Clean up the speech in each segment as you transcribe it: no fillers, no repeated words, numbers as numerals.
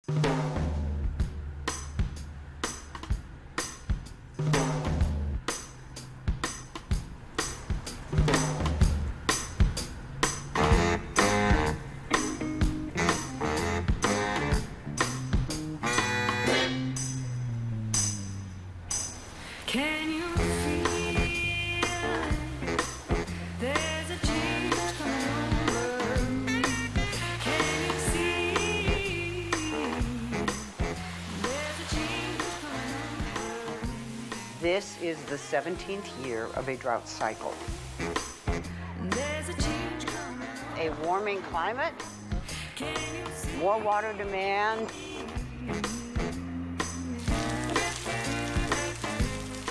Can you feel there's a change coming over me? Can you see there's a change coming over me? This is the 17th year of a drought cycle. There's a change coming over. A warming climate, Can you see? more water demand,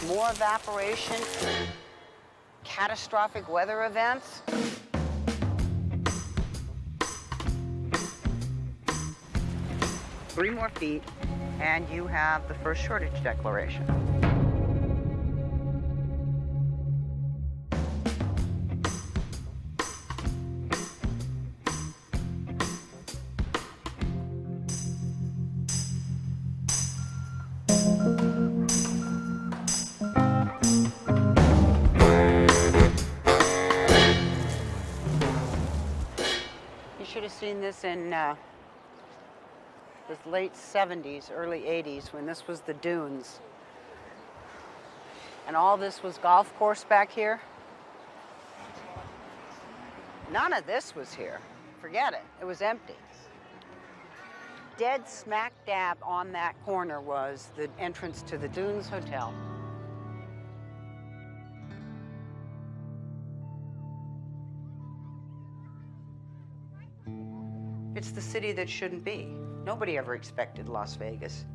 more evaporation, catastrophic weather events. Three more feet, and you have the first shortage declaration. You should have seen this in the late 70s, early 80s, when this was the dunes. And all this was golf course back here. None of this was here. Forget it. It was empty. Dead smack dab on that corner was the entrance to the Dunes Hotel. It's the city that shouldn't be. Nobody ever expected Las Vegas.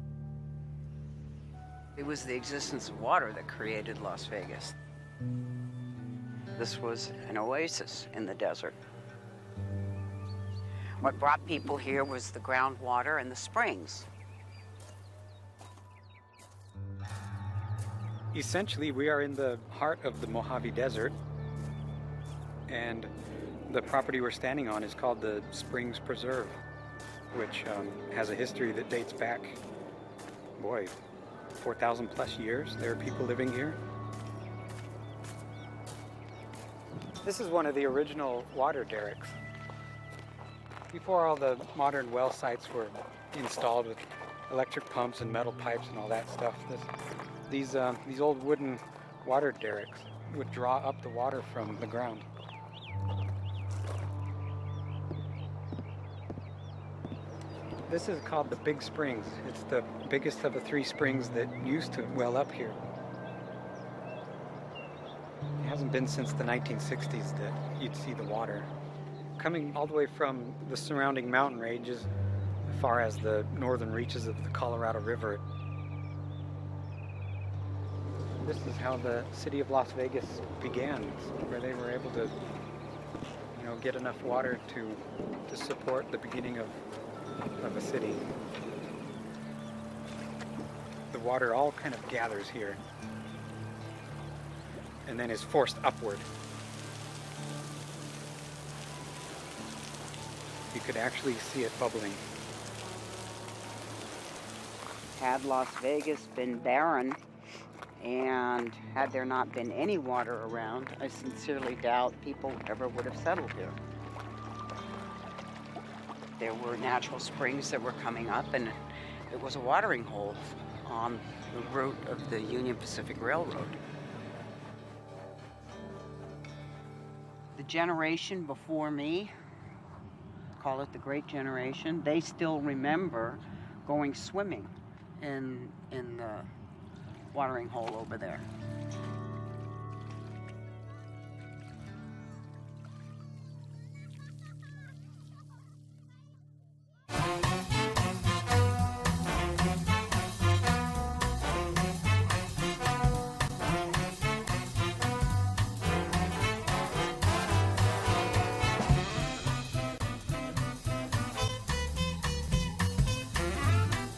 It was the existence of water that created Las Vegas. This was an oasis in the desert. What brought people here was the groundwater and the springs. Essentially, we are in the heart of the Mojave Desert, and the property we're standing on is called the Springs Preserve, which has a history that dates back, 4,000 plus years. There are people living here. This is one of the original water derricks. Before all the modern well sites were installed with electric pumps and metal pipes and all that stuff, these old wooden water derricks would draw up the water from the ground. This is called the Big Springs. It's the biggest of the three springs that used to well up here. It hasn't been since the 1960s that you'd see the water. Coming all the way from the surrounding mountain ranges as far as the northern reaches of the Colorado River. This is how the city of Las Vegas began, where they were able to, get enough water to support the beginning of a city. The water all kind of gathers here and then is forced upward. You could actually see it bubbling. Had Las Vegas been barren, and had there not been any water around, I sincerely doubt people ever would have settled here. There were natural springs that were coming up, and it was a watering hole on the route of the Union Pacific Railroad. The generation before me, call it the Great Generation, they still remember going swimming in the watering hole over there.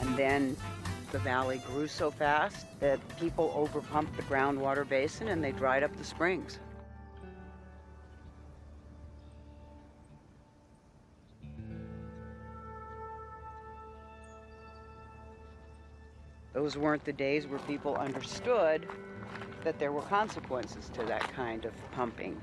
And then the valley grew so fast that people overpumped the groundwater basin and they dried up the springs. Those weren't the days where people understood that there were consequences to that kind of pumping.